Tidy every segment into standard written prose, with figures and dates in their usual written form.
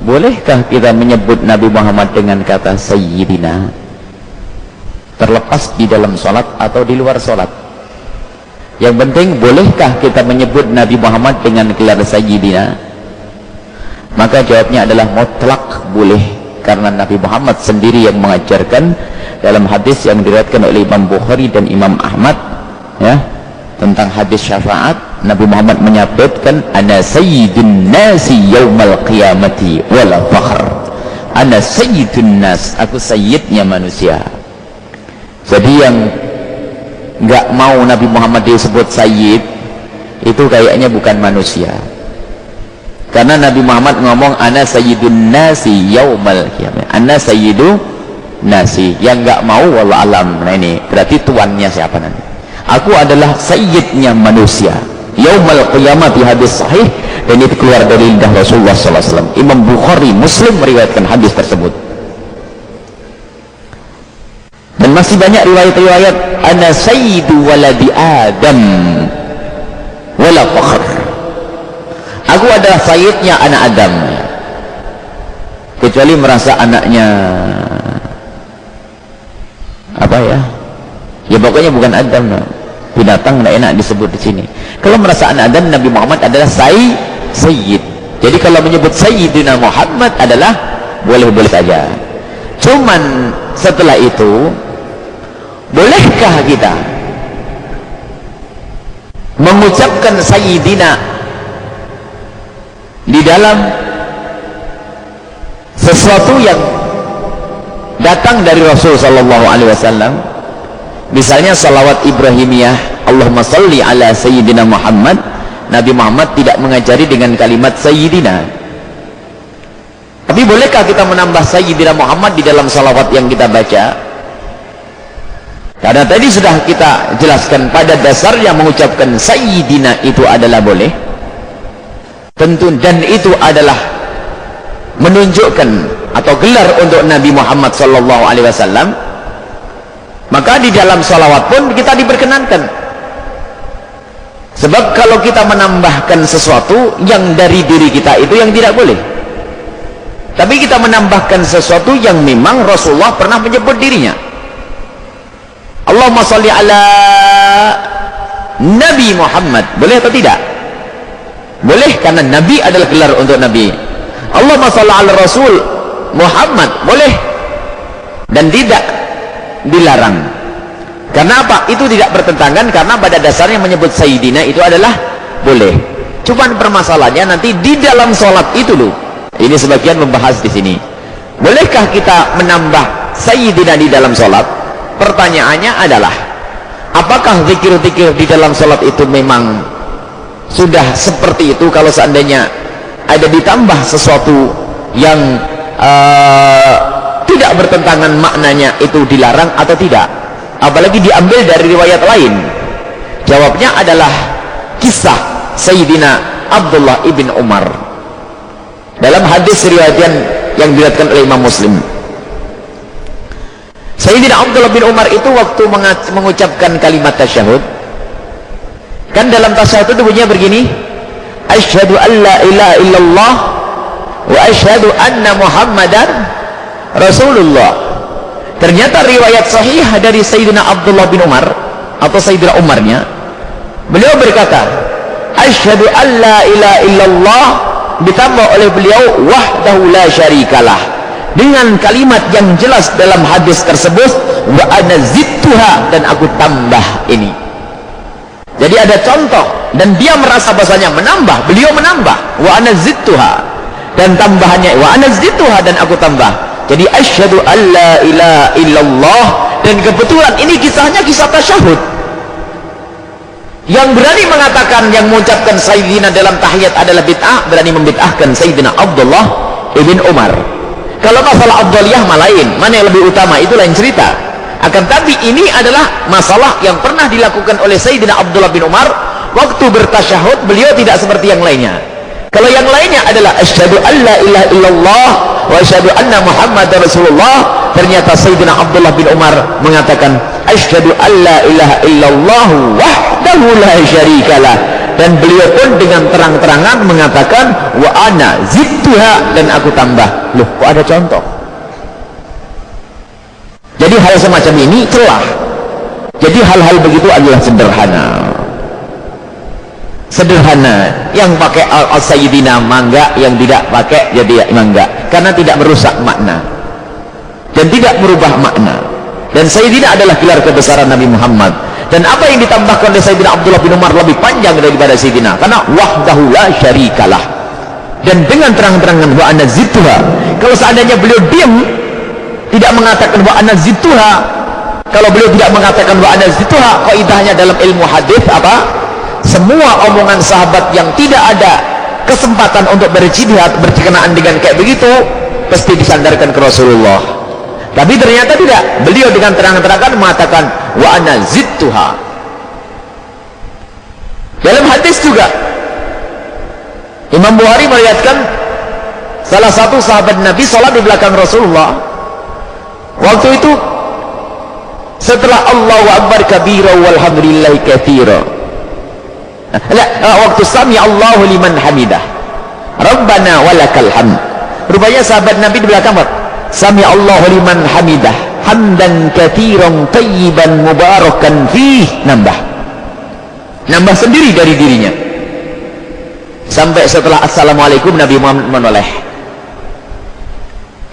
bolehkah kita menyebut Nabi Muhammad dengan kata Sayyidina, terlepas di dalam sholat atau di luar sholat? Yang penting, bolehkah kita menyebut Nabi Muhammad dengan gelar Sayyidina? Maka jawabnya adalah mutlak boleh, karena Nabi Muhammad sendiri yang mengajarkan dalam hadis yang diriwayatkan oleh Imam Bukhari dan Imam Ahmad, ya, tentang hadis syafaat. Nabi Muhammad menyebutkan, ana sayyidun nasi yaumal qiyamati wala fakhr. Ana sayyidun nas, aku sayyidnya manusia. Jadi yang nggak mau Nabi Muhammad disebut sayyid itu kayaknya bukan manusia, karena Nabi Muhammad ngomong ana sayyidun nasi yaumal qiyamah, ana sayyidu nasi. Yang nggak mau wallah alam, nah ini berarti tuannya siapa nanti? Aku adalah sayyidnya manusia yaumal qiyamah, di hadis sahih, dan itu keluar dari lidah Rasulullah SAW. Imam Bukhari, Muslim meriwayatkan hadis tersebut. Dan masih banyak riwayat-riwayat, ana sayyidu waladi Adam wala fakhr, aku adalah sayyidnya anak Adam, kecuali merasa anaknya apa ya pokoknya bukan Adam, binatang nggak enak disebut di sini. Kalau merasa anak Adam, Nabi Muhammad adalah sayyid. Jadi kalau menyebut Sayyidina Muhammad adalah boleh-boleh saja. Cuman setelah itu, bolehkah kita mengucapkan Sayyidina di dalam sesuatu yang datang dari Rasul sallallahu alaihi wasallam? Misalnya salawat Ibrahimiyah, Allahumma salli ala Sayyidina Muhammad. Nabi Muhammad tidak mengajari dengan kalimat Sayyidina. Tapi bolehkah kita menambah Sayyidina Muhammad di dalam salawat yang kita baca? Karena tadi sudah kita jelaskan, pada dasarnya mengucapkan Sayyidina itu adalah boleh. Tentu, dan itu adalah menunjukkan atau gelar untuk Nabi Muhammad sallallahu alaihi wasallam. Maka di dalam salawat pun kita diperkenankan. Sebab kalau kita menambahkan sesuatu yang dari diri kita, itu yang tidak boleh. Tapi kita menambahkan sesuatu yang memang Rasulullah pernah menyebut dirinya. Allahumma salli ala Nabi Muhammad, boleh atau tidak? Boleh, karena Nabi adalah gelar untuk Nabi. Allahumma salli ala Rasul Muhammad, boleh, dan tidak dilarang. Karena apa? Itu tidak bertentangan, karena pada dasarnya menyebut Sayyidina itu adalah boleh. Cuman permasalahannya nanti di dalam sholat itu loh. Ini sebagian membahas di sini. Bolehkah kita menambah Sayyidina di dalam sholat? Pertanyaannya adalah, apakah zikir-zikir di dalam sholat itu memang sudah seperti itu? Kalau seandainya ada ditambah sesuatu yang tidak bertentangan maknanya, itu dilarang atau tidak? Apalagi diambil dari riwayat lain. Jawabnya adalah kisah Sayyidina Abdullah ibn Umar dalam hadis riwayat yang diriwayatkan oleh Imam Muslim. Sayyidina Abdullah bin Umar itu waktu mengucapkan kalimat tasyahud, kan dalam tasyahud itu bunyinya begini, asyhadu an la ilaha illallah wa asyhadu anna Muhammadan Rasulullah. Ternyata riwayat sahih dari Sayyidina Abdullah bin Umar atau Sayyidina Umarnya, beliau berkata asyhadu an la ilaha illallah, ditambah oleh beliau wahdahu la syarikalah, dengan kalimat yang jelas dalam hadis tersebut, wa ana zidtuha, dan aku tambah ini. Jadi ada contoh, dan dia merasa bahasanya menambah, beliau menambah wa ana zidtuha, dan tambahannya wa ana zidtuha, dan aku tambah. Jadi asyhadu an la ilaha illallah, dan kebetulan ini kisahnya kisah tasyahud. Yang berani mengatakan, yang mengucapkan Sayyidina dalam tahiyat adalah bid'ah, berani membid'ahkan Sayyidina Abdullah ibn Umar. Kalau masalah Abdullah lain, mana yang lebih utama, itu lain cerita. Akan tapi ini adalah masalah yang pernah dilakukan oleh Sayyidina Abdullah bin Umar waktu bertasyahud. Beliau tidak seperti yang lainnya. Kalau yang lainnya adalah asyhadu an la ilaha illallah wa asyhadu anna Muhammadar Rasulullah, ternyata Sayyidina Abdullah bin Umar mengatakan asyhadu an la ilaha illallah wahdahu la syarikalah, dan beliau pun dengan terang-terangan mengatakan wa ana zidtuha, dan aku tambah. Loh, kok ada contoh? Jadi hal semacam ini celah. Jadi hal-hal begitu adalah sederhana. Yang pakai al-sayyidina mangga, yang tidak pakai jadi mangga, karena tidak merusak makna dan tidak merubah makna. Dan sayyidina adalah gelar kebesaran Nabi Muhammad, dan apa yang ditambahkan oleh Sayyidina Abdullah bin Umar lebih panjang daripada sayyidina, karena wahdahu la syarikalah. Dan dengan terang-terangan wa ana zidtuha, kalau seandainya beliau diam tidak mengatakan wa ana zidtuha, kalau beliau tidak mengatakan wa ana zidtuha, kaidahnya dalam ilmu hadis apa? Semua omongan sahabat yang tidak ada kesempatan untuk berjihad berkenaan dengan kayak begitu pasti disandarkan ke Rasulullah. Tapi ternyata tidak, beliau dengan terang-terangan mengatakan wa ana zidtuha. Dalam hadis juga Imam Bukhari meriwayatkan salah satu sahabat Nabi salat di belakang Rasulullah. Waktu itu setelah Allahu Akbar kabira walhamdulillahi katsira, waktu sami Allahu liman hamidah Rabbana walakal hamd, rupanya sahabat Nabi di belakang sami Allahu liman hamidah hamdan katsiran tayyiban mubarakan fih, nambah sendiri dari dirinya. Sampai setelah assalamualaikum Nabi Muhammad menoleh.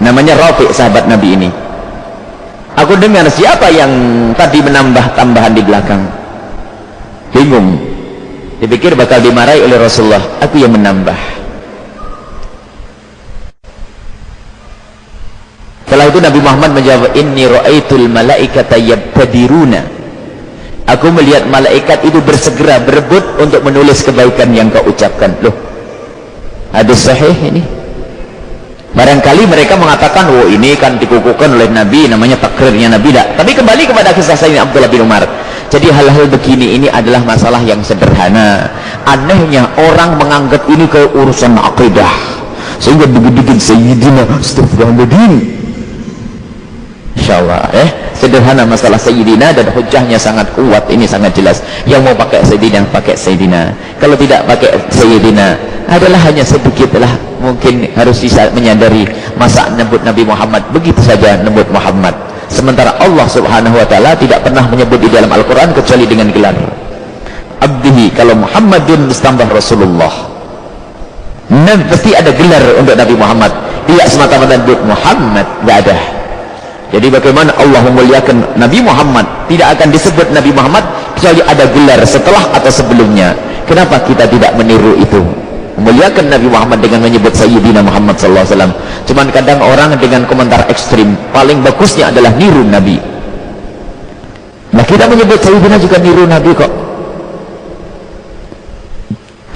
Namanya Rafi' sahabat Nabi ini. Aku dengar siapa yang tadi menambah tambahan di belakang. Bingung, dipikir bakal dimarahi oleh Rasulullah. Aku yang menambah. Setelah itu Nabi Muhammad menjawab, inni ra'aitul malaikata yabtadiruna, aku melihat malaikat itu bersegera berebut untuk menulis kebaikan yang kau ucapkan. Loh, hadis sahih ini. Barangkali mereka mengatakan, oh ini kan dikukuhkan oleh Nabi, namanya takrirnya Nabi. Tapi kembali kepada kisah Sayyidina Abdullah bin Umar. Jadi hal-hal begini ini adalah masalah yang sederhana. Anehnya orang menganggap ini ke urusan akidah, sehingga begitu Sayyidina Astaghfirullahaladzim. Insyaallah sederhana masalah Sayyidina, dan hujahnya sangat kuat. Ini sangat jelas. Yang mau pakai Sayyidina pakai Sayyidina, kalau tidak pakai Sayyidina adalah hanya sedikitlah. Mungkin harus bisa menyadari masa menyebut Nabi Muhammad begitu saja, menyebut Muhammad, sementara Allah subhanahu wa ta'ala tidak pernah menyebut di dalam Al-Quran kecuali dengan gelar abdihi. Kalau Muhammadun mustambah Rasulullah, pasti ada gelar untuk Nabi Muhammad, tidak semata-mata menyebut Muhammad, tidak ada. Jadi bagaimana Allah memuliakan Nabi Muhammad, tidak akan disebut Nabi Muhammad kecuali ada gelar setelah atau sebelumnya. Kenapa kita tidak meniru itu, memuliakan Nabi Muhammad dengan menyebut Sayyidina Muhammad sallallahu alaihi wasallam? Cuman kadang orang dengan komentar ekstrim, paling bagusnya adalah niru Nabi. Nah, kita menyebut Sayyidina juga niru Nabi kok.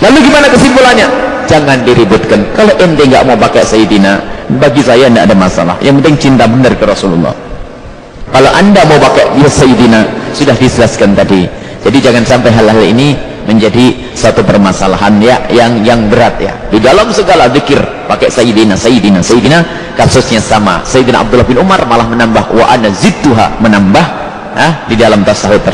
Lalu gimana kesimpulannya? Jangan diributkan. Kalau ente nggak mau pakai Sayyidina, bagi saya tidak ada masalah. Yang penting cinta benar ke Rasulullah. Kalau anda mau pakai ya Sayyidina, sudah dijelaskan tadi. Jadi jangan sampai hal-hal ini menjadi satu permasalahan ya yang berat ya. Di dalam segala zikir pakai Sayyidina, kasusnya sama. Sayyidina Abdullah bin Umar malah menambah wa ana zidtuha, menambah di dalam tasawuf.